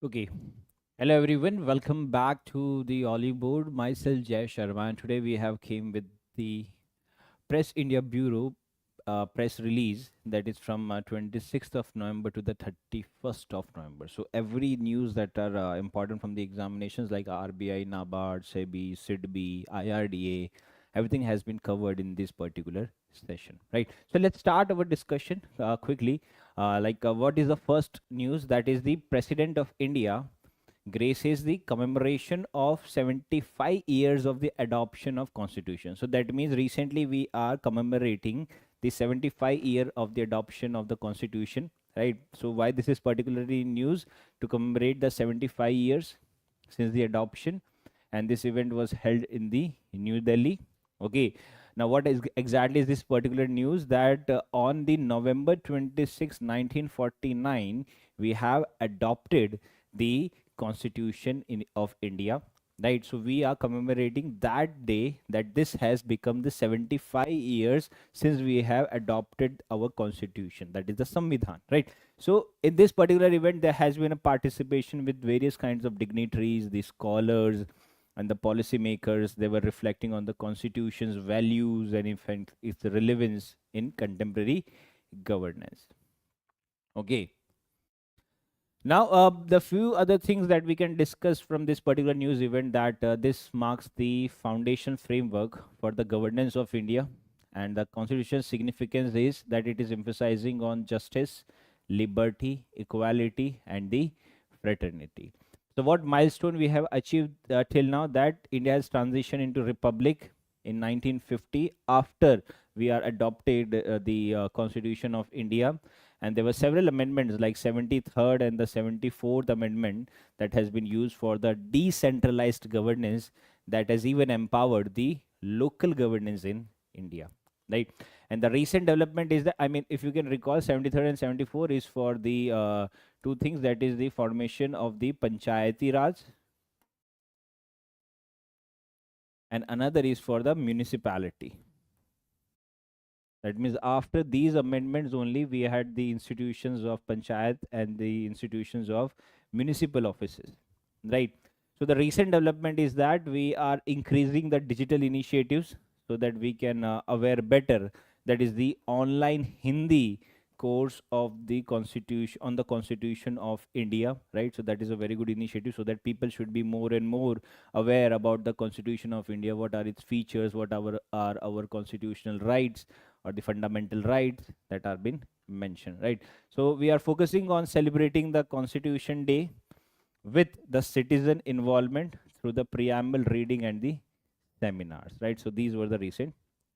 Okay. Hello everyone. Welcome back to the Oliveboard. Myself Jay Sharma, and today we have came with the Press India Bureau press release that is from 26th of November to the 31st of November. So every news that are important from the examinations like RBI, NABARD, SEBI, SIDBI, IRDA, everything has been covered in this particular session, right? So let's start our discussion quickly. What is the first news? That is the President of India graces the commemoration of 75 years of the adoption of constitution. So that means recently we are commemorating the 75 year of the adoption of the constitution, right? So why this is particularly news? To commemorate the 75 years since the adoption, and this event was held in the New Delhi. Okay, now what is exactly is this particular news? That on the November 26 1949 we have adopted the constitution of India, right? So we are commemorating that day, that this has become the 75 years since we have adopted our constitution, that is the Samvidhan, right? So in this particular event there has been a participation with various kinds of dignitaries, the scholars and the policymakers. They were reflecting on the constitution's values and in fact its relevance in contemporary governance. Okay, now, the few other things that we can discuss from this particular news event, that this marks the foundation framework for the governance of India, and the constitution's significance is that it is emphasizing on justice, liberty, equality, and the fraternity. So, what milestone we have achieved till now? That India has transitioned into republic in 1950 after we are adopted the Constitution of India, and there were several amendments like 73rd and the 74th amendment that has been used for the decentralized governance, that has even empowered the local governance in India, right? And the recent development is that, I mean, if you can recall, 73rd and 74 is for the two things, that is the formation of the Panchayati Raj, and another is for the municipality. That means after these amendments only we had the institutions of panchayat and the institutions of municipal offices, right? So the recent development is that we are increasing the digital initiatives so that we can aware better, that is the online Hindi course of the constitution, on the constitution of India, right? So that is a very good initiative, so that people should be more and more aware about the constitution of India, what are its features, what are our constitutional rights or the fundamental rights that are been mentioned, right? So we are focusing on celebrating the Constitution Day with the citizen involvement through the preamble reading and the seminars, right? So these were the recent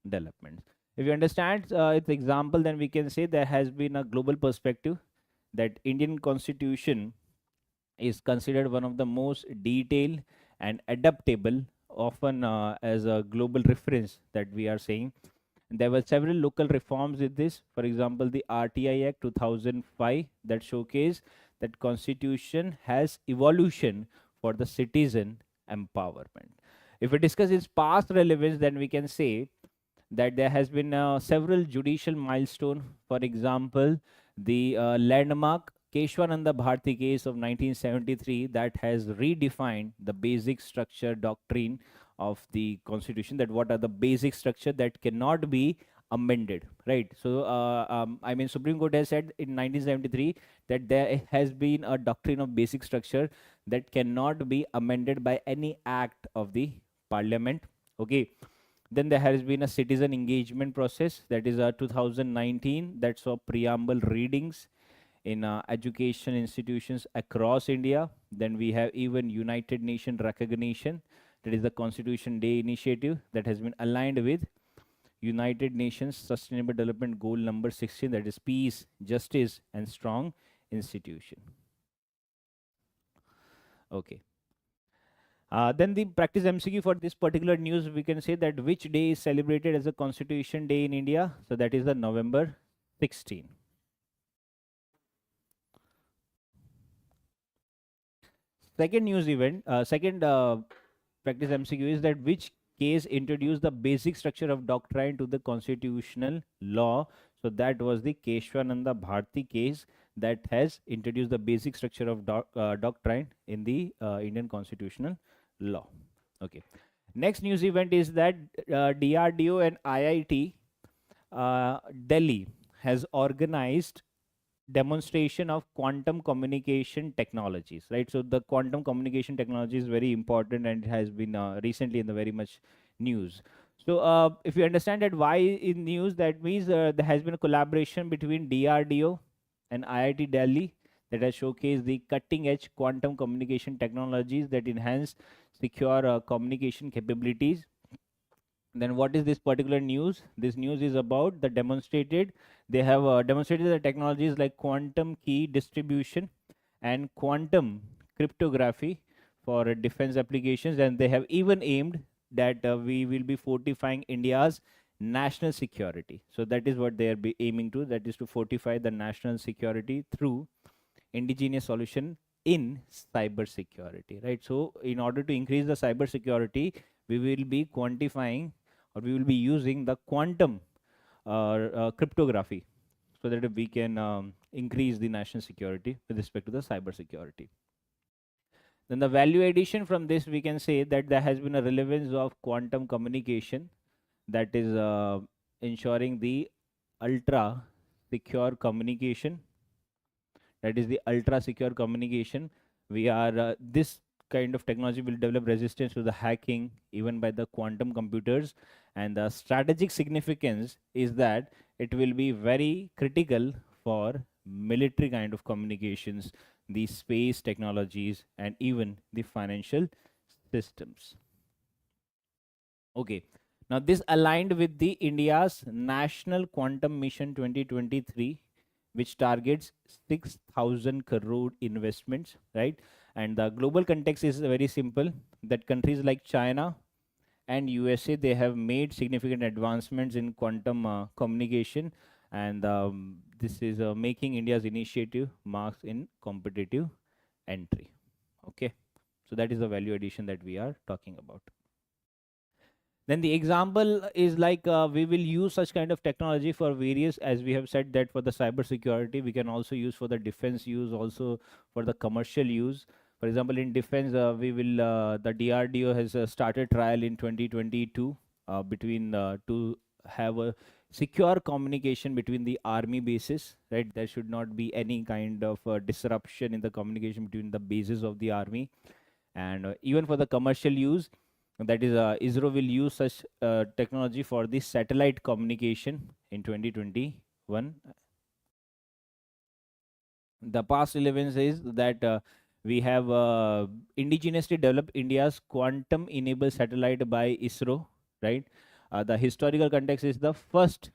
developments. If you understand its example, then we can say there has been a global perspective, that Indian Constitution is considered one of the most detailed and adaptable, often as a global reference that we are saying. There were several local reforms with this. For example, the RTI Act 2005 that showcased that constitution has evolution for the citizen empowerment. If we discuss its past relevance, then we can say that there has been several judicial milestone. For example, the landmark Keshwananda Bharti case of 1973 that has redefined the basic structure doctrine of the constitution, that what are the basic structure that cannot be amended, right? So I mean, Supreme Court has said in 1973 that there has been a doctrine of basic structure that cannot be amended by any act of the parliament. Okay, then there has been a citizen engagement process, that is 2019, that saw preamble readings in education institutions across India. Then we have even United Nations recognition, that is the Constitution Day initiative that has been aligned with United Nations Sustainable Development Goal number 16, that is peace, justice, and strong institution. Okay. Then the practice MCQ for this particular news, we can say that which day is celebrated as a Constitution Day in India. So that is the November 16. Second news event, second practice MCQ is that which case introduced the basic structure of doctrine to the constitutional law. So that was the Keshwananda Bharti case that has introduced the basic structure of doctrine in the Indian constitutional law. Okay. Next news event is that DRDO and IIT Delhi has organized demonstration of quantum communication technologies, right? So the quantum communication technology is very important and it has been recently in the very much news. So if you understand that why in news, that means there has been a collaboration between DRDO and IIT Delhi that has showcased the cutting edge quantum communication technologies that enhance secure communication capabilities. Then what is this particular news? This news is about the demonstrated, they have demonstrated the technologies like quantum key distribution and quantum cryptography for defense applications, and they have even aimed that we will be fortifying India's national security. So that is what they are aiming to, that is to fortify the national security through indigenous solution in cyber security, right? So in order to increase the cyber security, we will be quantifying, or we will be using the quantum cryptography, so that we can increase the national security with respect to the cyber security. Then the value addition from this, we can say that there has been a relevance of quantum communication, that is ensuring the ultra secure communication, that is the ultra secure communication. We are this kind of technology will develop resistance to the hacking even by the quantum computers, and the strategic significance is that it will be very critical for military kind of communications, the space technologies, and even the financial systems. Okay, now this aligned with the India's National Quantum Mission 2023, which targets 6,000 crore investments, right? And the global context is very simple, that countries like China and USA, they have made significant advancements in quantum communication, and this is making India's initiative marks in competitive entry. Okay, so that is the value addition that we are talking about. Then the example is like we will use such kind of technology for various, as we have said that for the cyber security, we can also use for the defense use, also for the commercial use. For example, in defense, we will the DRDO has started trial in 2022 between to have a secure communication between the army bases, right? There should not be any kind of disruption in the communication between the bases of the army, and even for the commercial use, that is ISRO will use such technology for the satellite communication in 2021. The past relevance is that we have indigenously developed India's quantum enabled satellite by ISRO, right? The historical context is the first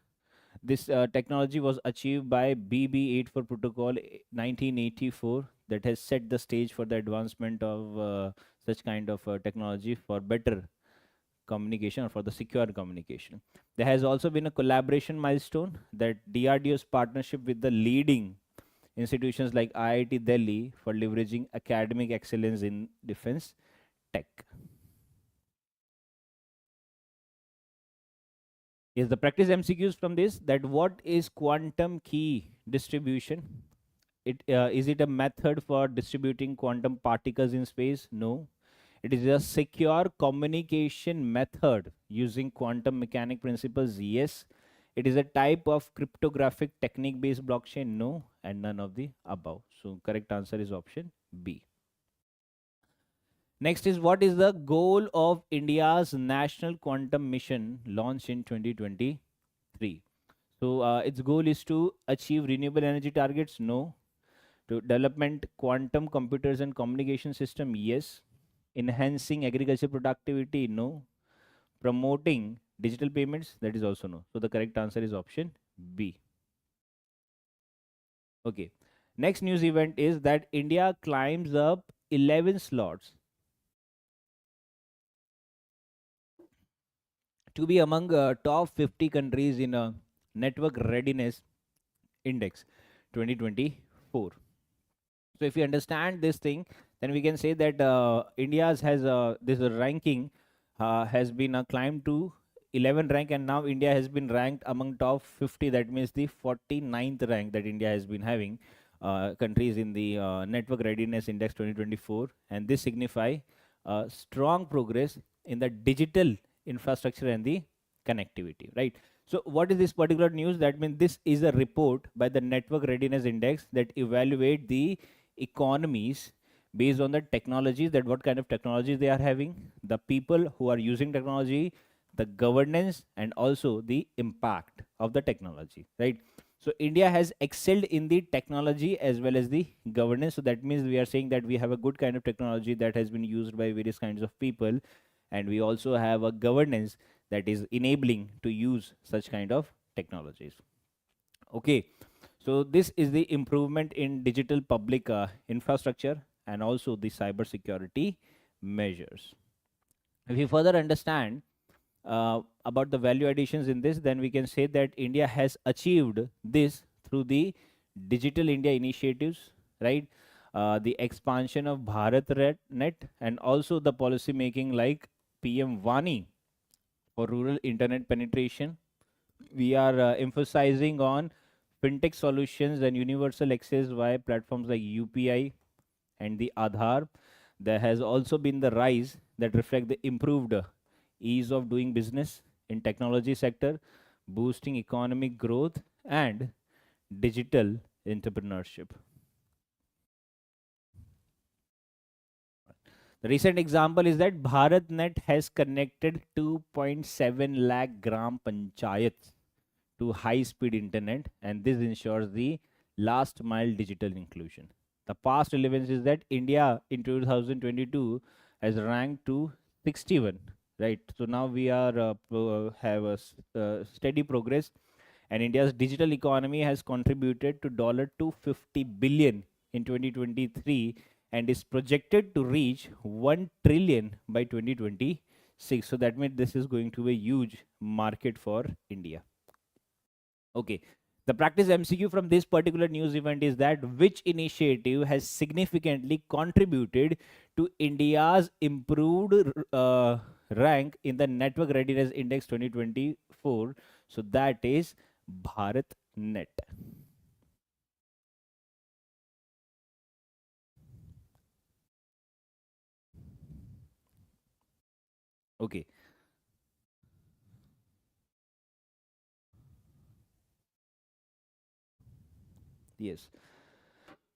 this technology was achieved by BB84 protocol 1984, that has set the stage for the advancement of such kind of technology for better communication or for the secure communication. There has also been a collaboration milestone, that DRDO's partnership with the leading institutions like IIT Delhi for leveraging academic excellence in defense tech. Is the practice MCQs from this, that what is quantum key distribution? Is it a method for distributing quantum particles in space? No. It is a secure communication method using quantum mechanic principles. Yes. It is a type of cryptographic technique based blockchain. No, and none of the above. So correct answer is option B. Next is, what is the goal of India's National Quantum Mission launched in 2023? So its goal is to achieve renewable energy targets. No. To development quantum computers and communication system. Yes. Enhancing agriculture productivity. No. Promoting digital payments. That is also no. So the correct answer is option B. Okay. Next news event is that India climbs up 11 slots to be among top 50 countries in a network readiness index 2024. So if you understand this thing, then we can say that India's has this ranking has been climbed to 11 rank, and now India has been ranked among top 50. That means the 49th rank that India has been having countries in the Network Readiness Index 2024, and this signify strong progress in the digital infrastructure and the connectivity, right? So what is this particular news? That means this is a report by the Network Readiness Index that evaluate the economies based on the technologies, that what kind of technologies they are having, the people who are using technology, the governance, and also the impact of the technology, right? So India has excelled in the technology as well as the governance. So that means we are saying that we have a good kind of technology that has been used by various kinds of people, and we also have a governance that is enabling to use such kind of technologies. Okay, so this is the improvement in digital public infrastructure and also the cyber security measures. If you further understand about the value additions in this, then we can say that India has achieved this through the Digital India initiatives, right? The expansion of Net, and also the policy making like PM Vani for rural internet penetration. We are emphasizing on fintech solutions and universal access via platforms like UPI and the Aadhaar. There has also been the rise that reflect the improved ease of doing business in technology sector, boosting economic growth and digital entrepreneurship. The recent example is that BharatNet has connected 2.7 lakh gram panchayats to high-speed internet, and this ensures the last-mile digital inclusion. The past relevance is that India in 2022 has ranked to 61, right? So now we are have a steady progress, and India's digital economy has contributed to $250 billion in 2023 and is projected to reach 1 trillion by 2026. So that means this is going to be a huge market for India. Okay. The practice MCQ from this particular news event is that which initiative has significantly contributed to India's improved rank in the Network Readiness Index 2024? So that is BharatNet. Okay. Yes.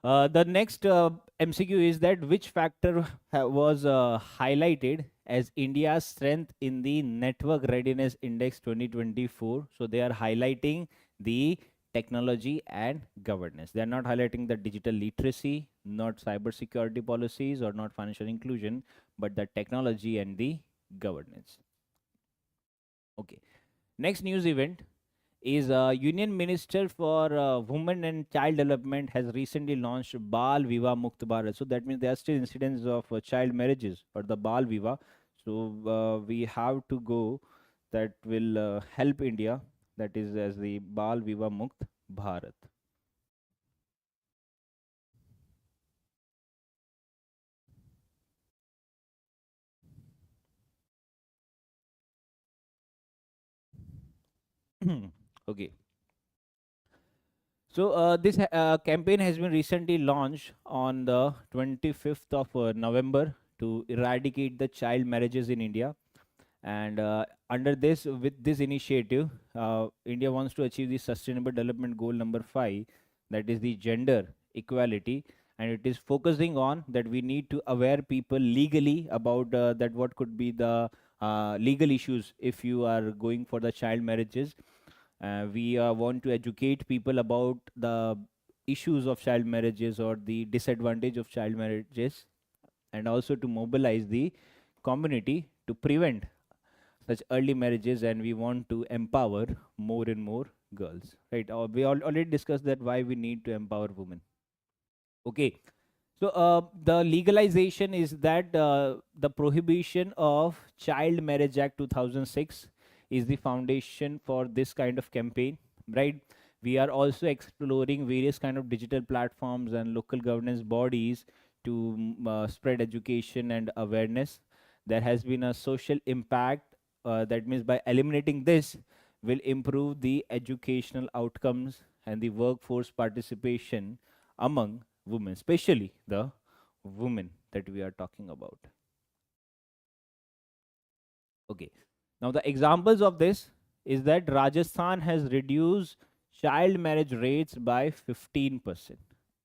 The next MCQ is that which factor was highlighted as India's strength in the Network Readiness Index 2024. So they are highlighting the technology and governance. They are not highlighting the digital literacy, not cyber security policies, or not financial inclusion, but the technology and the governance. Okay. Next news event is Union Minister for Women and Child Development has recently launched Bal Viva Mukt Bharat. So that means there are still incidents of child marriages or the Bal Viva. So we have to go that will help India. That is as the Bal Viva Mukt Bharat. Okay. So this campaign has been recently launched on the 25th of November to eradicate the child marriages in India. And under this, with this initiative, India wants to achieve the Sustainable Development Goal number 5, that is the gender equality, and it is focusing on that we need to aware people legally about that what could be the legal issues if you are going for the child marriages. We want to educate people about the issues of child marriages or the disadvantage of child marriages, and also to mobilize the community to prevent such early marriages, and we want to empower more and more girls, right? We already discussed that why we need to empower women. Okay. So the legalization is that the Prohibition of Child Marriage Act 2006 is the foundation for this kind of campaign, right? We are also exploring various kind of digital platforms and local governance bodies to spread education and awareness. There has been a social impact that means by eliminating this, will improve the educational outcomes and the workforce participation among women, especially the women that we are talking about. Okay. Now, the examples of this is that Rajasthan has reduced child marriage rates by 15%,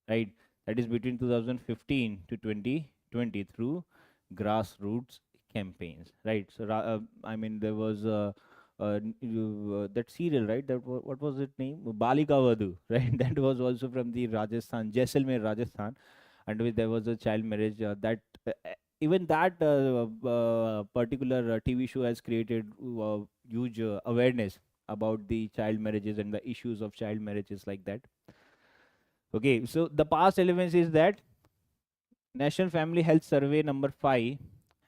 right? That is between 2015 to 2020 through grassroots campaigns, right? So, I mean, there was that serial, right? What was its name? Balika Vadhu, right? That was also from the Rajasthan, Jaisalmer, Rajasthan, and there was a child marriage that even that particular TV show has created huge awareness about the child marriages and the issues of child marriages like that. Okay, so the past relevance is that National Family Health Survey number 5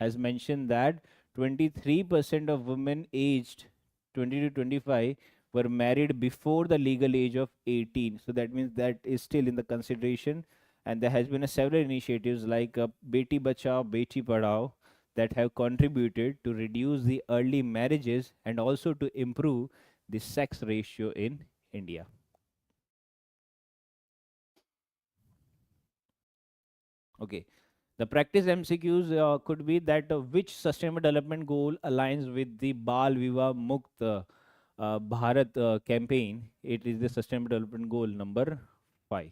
has mentioned that 23% of women aged 20 to 25 were married before the legal age of 18. So that means that is still in the consideration. And there has been a several initiatives like Beti Bachao, Beti Padhao that have contributed to reduce the early marriages and also to improve the sex ratio in India. Okay. The practice MCQs could be that which sustainable development goal aligns with the Bal Viva Mukt Bharat campaign. It is the sustainable development goal number 5.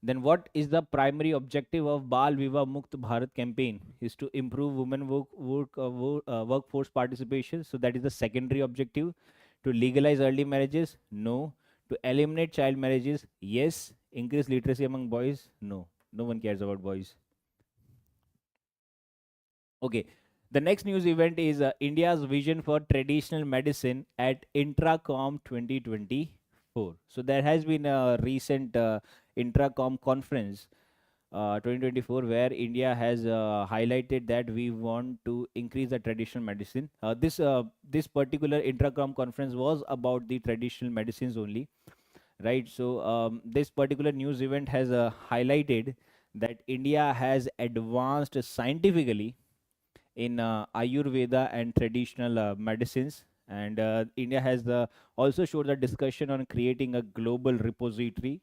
Then what is the primary objective of Bal Viva Mukt Bharat campaign? Is to improve women workforce participation. So that is the secondary objective. To legalize early marriages? No. To eliminate child marriages? Yes. Increase literacy among boys? No. No one cares about boys. Okay. The next news event is India's vision for traditional medicine at Intracom 2024. So there has been a recent Intracom conference 2024 where India has highlighted that we want to increase the traditional medicine. This particular Intracom conference was about the traditional medicines only, right? So this particular news event has highlighted that India has advanced scientifically in Ayurveda and traditional medicines. And India has also showed the discussion on creating a global repository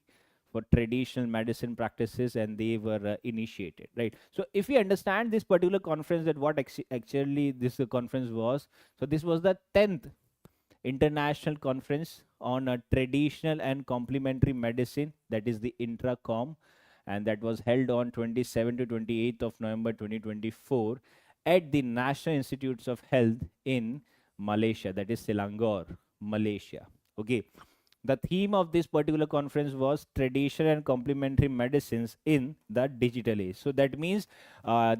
for traditional medicine practices, and they were initiated, right? So if we understand this particular conference, that what actually this conference was, so this was the 10th international conference on traditional and complementary medicine, that is the Intracom, and that was held on 27 to 28th of November 2024 at the National Institutes of Health in Malaysia, that is Selangor, Malaysia. Okay. The theme of this particular conference was traditional and complementary medicines in the digital age. So that means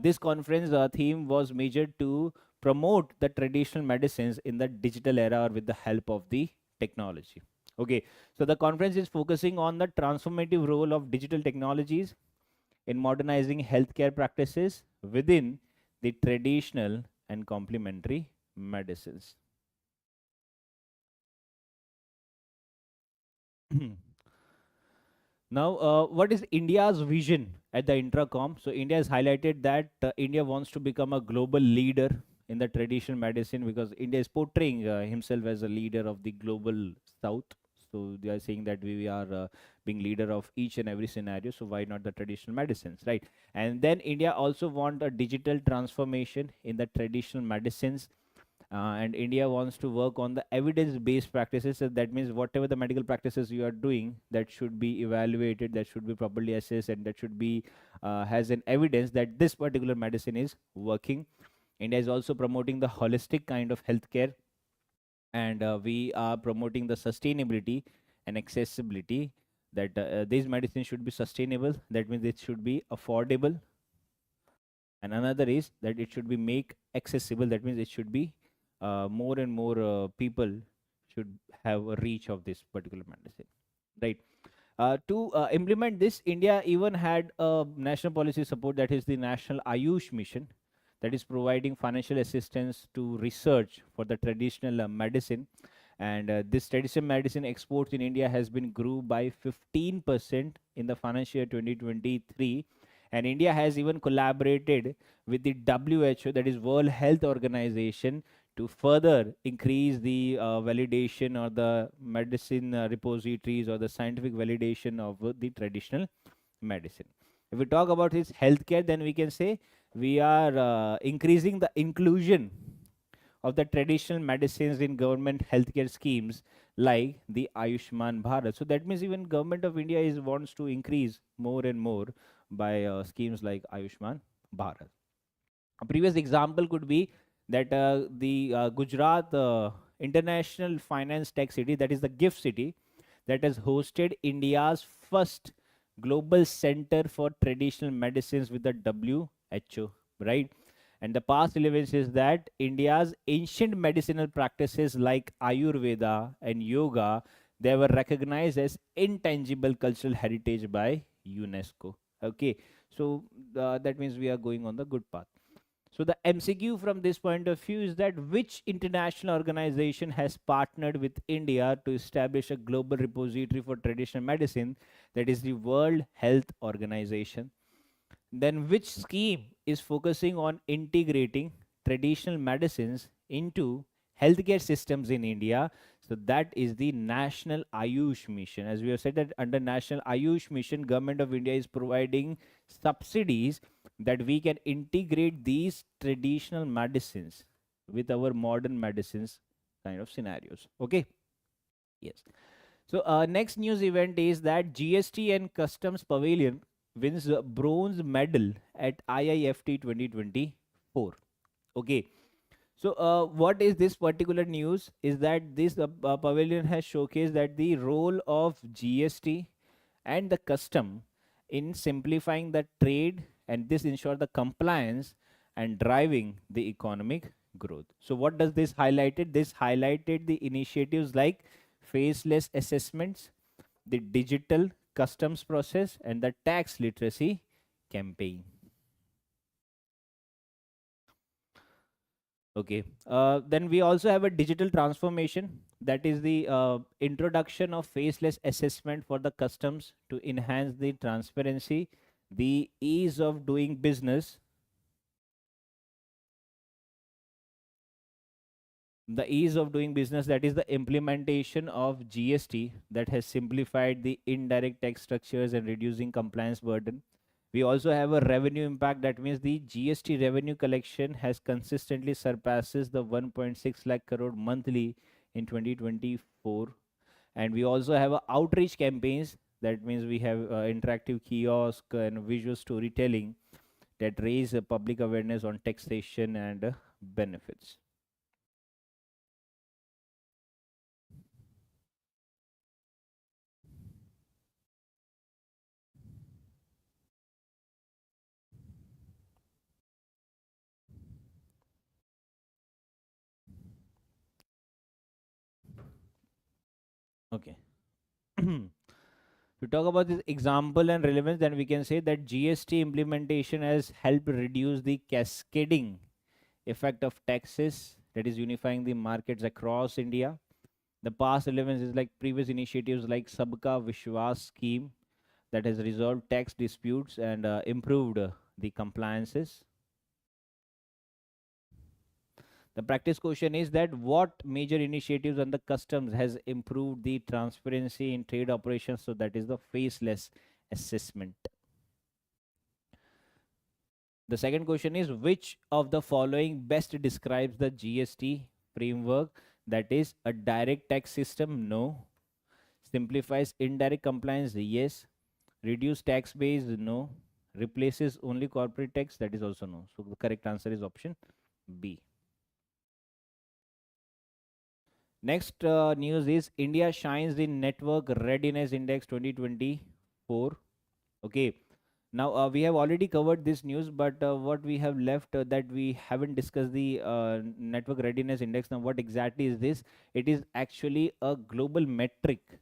this conference theme was measured to promote the traditional medicines in the digital era or with the help of the technology. Okay, so the conference is focusing on the transformative role of digital technologies in modernizing healthcare practices within the traditional and complementary medicines. Now, what is India's vision at the Intracom? So, India has highlighted that India wants to become a global leader in the traditional medicine, because India is portraying himself as a leader of the global south. So, they are saying that we are being leader of each and every scenario. So, why not the traditional medicines, right? And then India also want a digital transformation in the traditional medicines, and India wants to work on the evidence-based practices. So that means whatever the medical practices you are doing, that should be evaluated, that should be properly assessed, and that should be has an evidence that this particular medicine is working. India is also promoting the holistic kind of healthcare, and we are promoting the sustainability and accessibility. That these medicines should be sustainable. That means it should be affordable, and another is that it should be make accessible. That means it should be more and more people should have a reach of this particular medicine, right? To implement this, India even had a national policy support, that is the National Ayush Mission, that is providing financial assistance to research for the traditional medicine. And this traditional medicine exports in India has been grew by 15% in the financial year 2023, And India has even collaborated with the WHO, that is World Health Organization, to further increase the validation or the medicine repositories or the scientific validation of the traditional medicine. If we talk about his healthcare, then we can say we are increasing the inclusion of the traditional medicines in government healthcare schemes like the Ayushman Bharat. So that means even government of India is wants to increase more and more by schemes like Ayushman Bharat. A previous example could be that the Gujarat International Finance Tech City, that is the GIFT City, that has hosted India's first global center for traditional medicines with the WHO, right? And the past relevance is that India's ancient medicinal practices like Ayurveda and yoga, they were recognized as intangible cultural heritage by UNESCO. Okay, so that means we are going on the good path. So the MCQ from this point of view is that which international organization has partnered with India to establish a global repository for traditional medicine, that is the World Health Organization. Then which scheme is focusing on integrating traditional medicines into healthcare systems in India? So that is the National Ayush Mission. As we have said that under National Ayush Mission, Government of India is providing subsidies that we can integrate these traditional medicines with our modern medicines kind of scenarios. Okay. Yes. So next news event is that GST and Customs Pavilion wins a bronze medal at IIFT 2024. Okay. So what is this particular news is that this pavilion has showcased that the role of GST and the custom in simplifying the trade, and this ensure the compliance and driving the economic growth. So what does this highlighted? This highlighted the initiatives like faceless assessments, the digital customs process, and the tax literacy campaign. Okay. Then we also have a digital transformation, that is the introduction of faceless assessment for the customs to enhance the transparency, the ease of doing business. The ease of doing business, that is the implementation of GST that has simplified the indirect tax structures and reducing compliance burden. We also have a revenue impact, that means the GST revenue collection has consistently surpasses the 1.6 lakh crore monthly in 2024. And we also have a outreach campaigns, that means we have interactive kiosk and visual storytelling that raise public awareness on taxation and benefits. Okay. To talk about this example and relevance, then we can say that GST implementation has helped reduce the cascading effect of taxes, that is unifying the markets across India. The past relevance is like previous initiatives like Sabka Vishwas scheme that has resolved tax disputes and improved the compliances. The practice question is that what major initiatives on the customs has improved the transparency in trade operations? So that is the faceless assessment. The second question is which of the following best describes the GST framework? That is a direct tax system? No. Simplifies indirect compliance? Yes. Reduce tax base? No. Replaces only corporate tax? That is also no. So the correct answer is option B. Next news is India shines in Network Readiness Index 2024. Okay. Now we have already covered this news, but what we have left that we haven't discussed the Network Readiness Index. Now, what exactly is this? It is actually a global metrics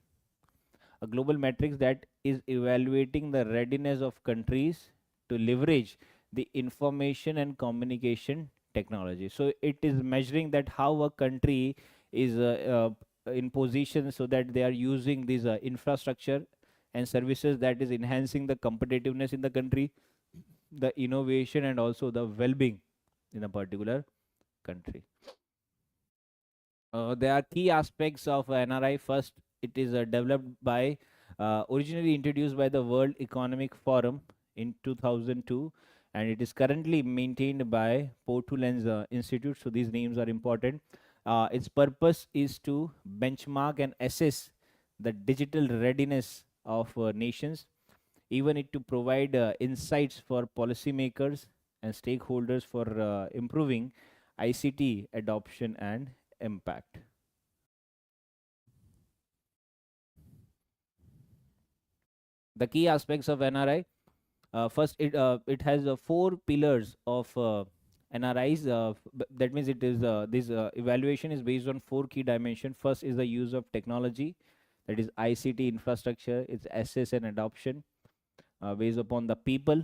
that is evaluating the readiness of countries to leverage the information and communication technology. So it is measuring that how a country is in position so that they are using this infrastructure and services that is enhancing the competitiveness in the country, the innovation and also the well-being in a particular country. There are key aspects of NRI. First, it is developed by, originally introduced by the World Economic Forum in 2002, and it is currently maintained by Portuland's Institute. So these names are important. Its purpose is to benchmark and assess the digital readiness of nations, even it to provide insights for policymakers and stakeholders for improving ICT adoption and impact. The key aspects of NRI. First, it has four pillars of NRIs. That means it is this evaluation is based on four key dimensions. First is the use of technology, that is ICT infrastructure. Its access and adoption based upon the people,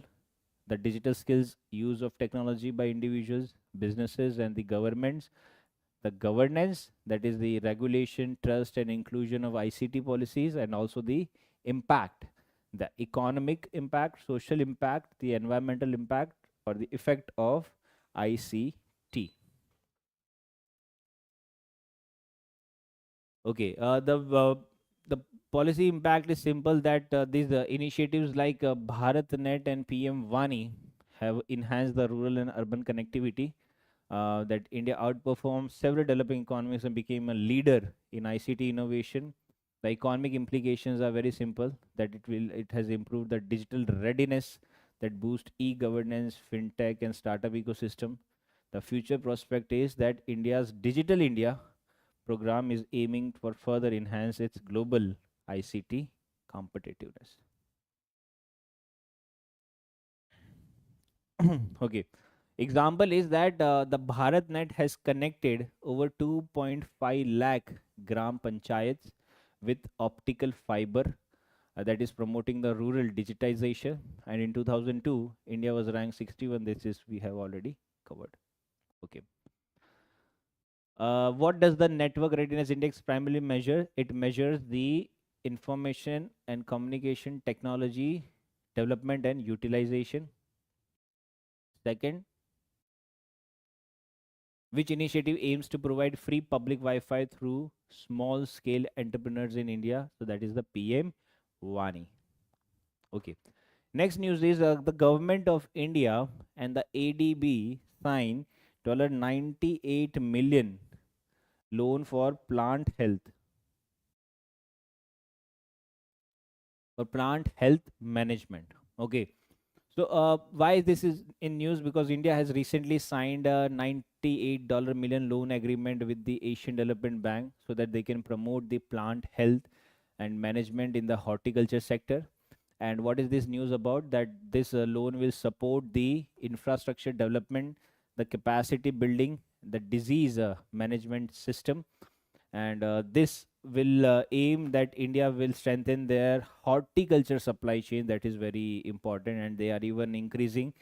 the digital skills, use of technology by individuals, businesses, and the governments. The governance, that is the regulation, trust, and inclusion of ICT policies, and also the impact, the economic impact, social impact, the environmental impact, or the effect of ICT. Okay, the policy impact is simple, that these initiatives like BharatNet and PM Vani have enhanced the rural and urban connectivity. That India outperformed several developing economies and became a leader in ICT innovation. The economic implications are very simple, that it has improved the digital readiness, that boost e-governance, fintech, and startup ecosystem. The future prospect is that India's Digital India program is aiming for further enhance its global ICT competitiveness. Okay. Example is that the BharatNet has connected over 2.5 lakh gram panchayats with optical fiber, that is promoting the rural digitization. And in 2002, India was ranked 61. This is we have already covered. Okay. What does the Network Readiness Index primarily measure? It measures the information and communication technology development and utilization. Second, which initiative aims to provide free public Wi-Fi through small scale entrepreneurs in India? So that is the PM Vani. Okay. Next news is the government of India and the ADB signed $98 million loan for plant health management. Okay. So why this is in news? Because India has recently signed a $98 million loan agreement with the Asian Development Bank so that they can promote the plant health and management in the horticulture sector. And what is this news about? That this loan will support the infrastructure development, the capacity building, the disease management system, and this will aim that India will strengthen their horticulture supply chain. That is very important, and they are even increasing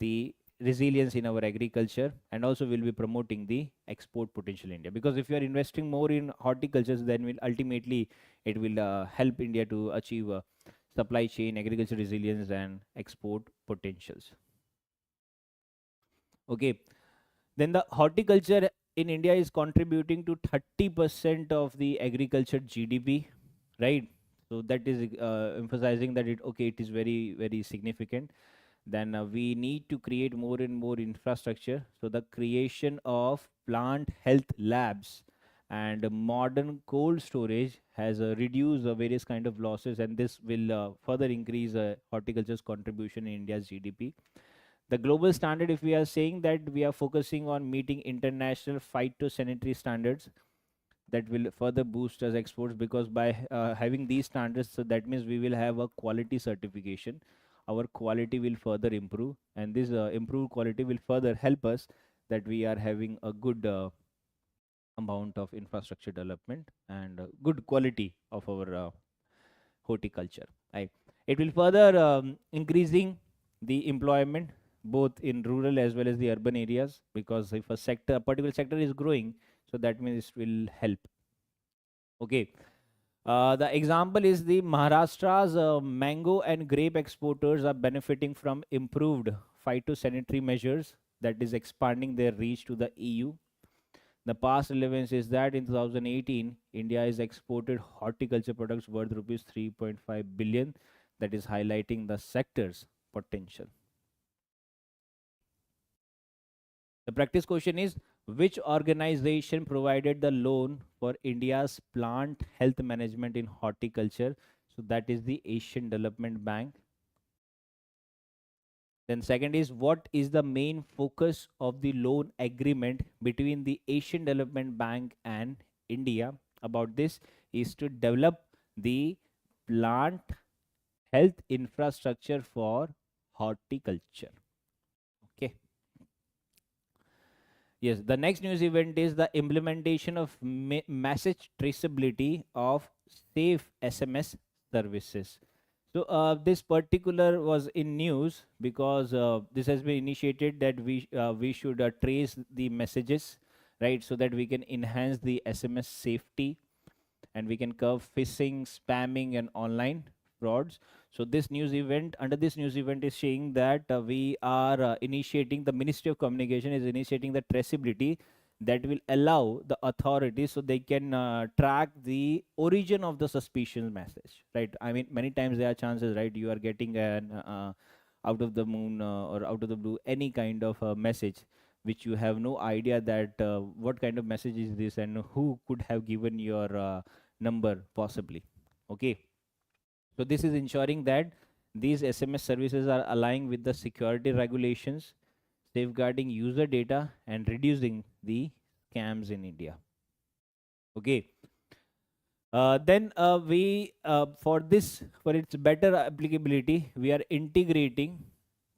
the resilience in our agriculture, and also will be promoting the export potential in India. Because if you are investing more in horticulture, then will ultimately it will help India to achieve supply chain, agriculture resilience, and export potentials. Okay, then the horticulture in India is contributing to 30% of the agriculture GDP, right? So that is emphasizing that it is very very significant. Then we need to create more and more infrastructure. So the creation of plant health labs and modern cold storage has reduced various kind of losses, and this will further increase horticulture's contribution in India's GDP. The global standard, if we are saying that we are focusing on meeting international phytosanitary standards, that will further boost us exports, because by having these standards, so that means we will have a quality certification. Our quality will further improve, and this improved quality will further help us that we are having a good amount of infrastructure development and good quality of our horticulture, right? It will further increasing the employment both in rural as well as the urban areas, because if a particular sector is growing, so that means it will help. Okay. The example is the Maharashtra's mango and grape exporters are benefiting from improved phytosanitary measures, that is expanding their reach to the EU. The past relevance is that in 2018, India has exported horticulture products worth rupees 3.5 billion, that is highlighting the sector's potential. The practice question is, which organization provided the loan for India's plant health management in horticulture? So that is the Asian Development Bank. Then second is, what is the main focus of the loan agreement between the Asian Development Bank and India? About this is to develop the plant health infrastructure for horticulture. Okay. Yes, the next news event is the implementation of message traceability of safe SMS services. So this particular was in news because this has been initiated that we should trace the messages, right, so that we can enhance the SMS safety and we can curb phishing, spamming, and online frauds. So this news event, under this news event, is saying that we are initiating, the Ministry of Communication is initiating the traceability that will allow the authorities so they can track the origin of the suspicious message, right? I mean, many times there are chances, right? You are getting an out of the moon or out of the blue any kind of message which you have no idea that what kind of message is this and who could have given your number possibly. Okay, so this is ensuring that these SMS services are aligning with the security regulations, safeguarding user data and reducing the scams in India. Okay, then we for its better applicability, we are integrating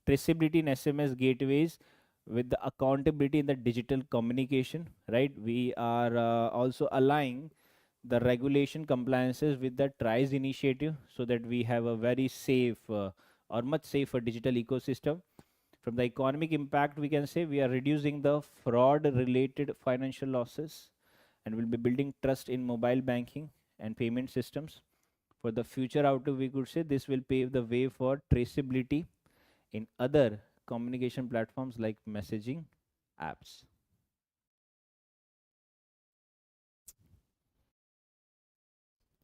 traceability in SMS gateways with the accountability in the digital communication, right? We are also aligning the regulation compliances with the TRICE initiative so that we have a very safe or much safer digital ecosystem. From the economic impact, we can say we are reducing the fraud related financial losses and will be building trust in mobile banking and payment systems. For the future outlook, we could say this will pave the way for traceability in other communication platforms like messaging apps.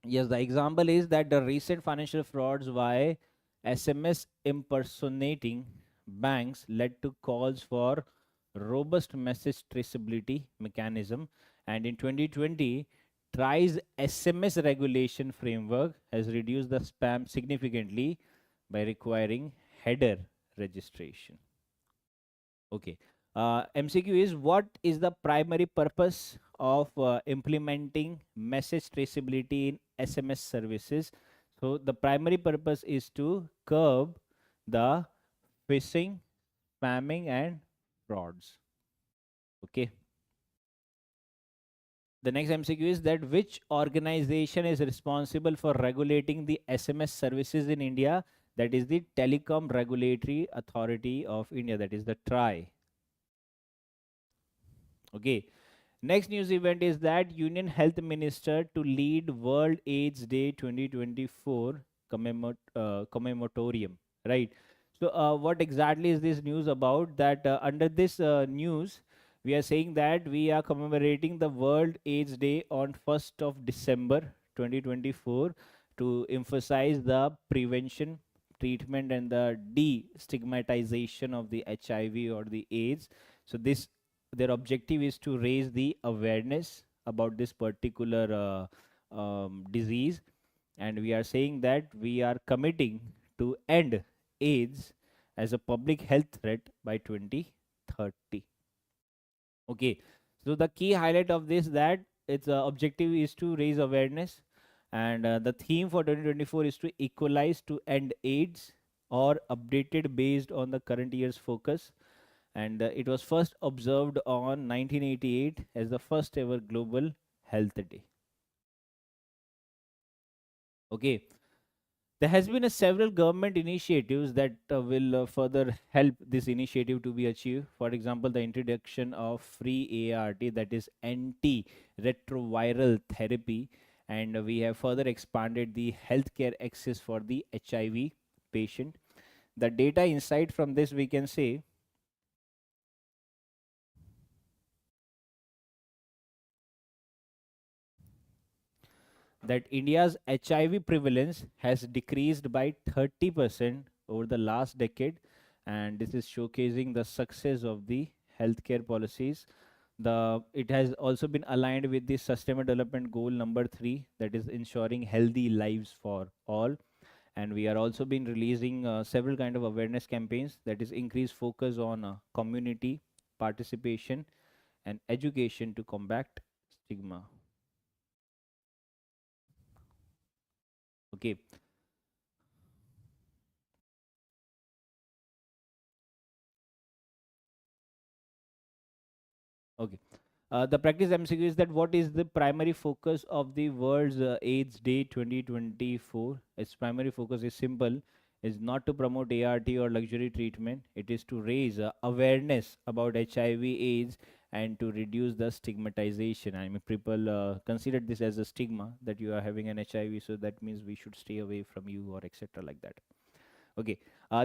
Yes, the example is that the recent financial frauds via SMS impersonating banks led to calls for robust message traceability mechanism, and in 2020 TRI's SMS regulation framework has reduced the spam significantly by requiring header registration. Okay. MCQ is, what is the primary purpose of implementing message traceability in SMS services? So the primary purpose is to curb the phishing, spamming, and frauds. Okay. The next MCQ is that which organization is responsible for regulating the SMS services in India? That is the Telecom Regulatory Authority of India, that is the TRI. Okay. Next news event is that Union Health Minister to lead World AIDS Day 2024 commemoratorium, right? So what exactly is this news about? That under this news, we are saying that we are commemorating the World AIDS Day on 1st of December 2024 to emphasize the prevention, treatment, and the destigmatization of the HIV or the AIDS. So this, their objective is to raise the awareness about this particular disease, and we are saying that we are committing to end AIDS as a public health threat by 2030. Okay, so the key highlight of this, that its objective is to raise awareness, and the theme for 2024 is to equalize to end AIDS, or updated based on the current year's focus, and it was first observed on 1988 as the first ever global health day. Okay, there has been a several government initiatives that will further help this initiative to be achieved. For example, the introduction of free ART, that is anti-retroviral therapy, and we have further expanded the healthcare access for the HIV patient. The data insight from this, we can say that India's HIV prevalence has decreased by 30% over the last decade, and this is showcasing the success of the healthcare policies. It has also been aligned with the Sustainable Development Goal number 3, that is ensuring healthy lives for all. And we are also been releasing several kind of awareness campaigns, that is increased focus on community participation and education to combat stigma. Okay. Okay. The practice MCQ is that what is the primary focus of the World's AIDS Day 2024? Its primary focus is simple, is not to promote ART or luxury treatment. It is to raise awareness about HIV/AIDS and to reduce the stigmatization. I mean, people consider this as a stigma that you are having an HIV, so that means we should stay away from you or etc. like that. Okay.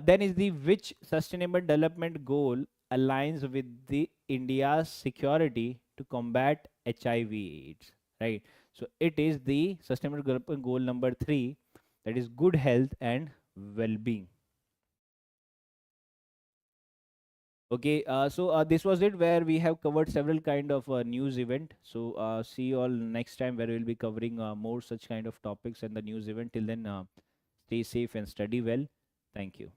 Then is the which sustainable development goal aligns with the India's security to combat HIV/AIDS, right? So it is the sustainable development goal number 3, that is good health and well-being. Okay, this was it where we have covered several kind of news event. So see you all next time where we'll be covering more such kind of topics and the news event. Till then, stay safe and study well. Thank you.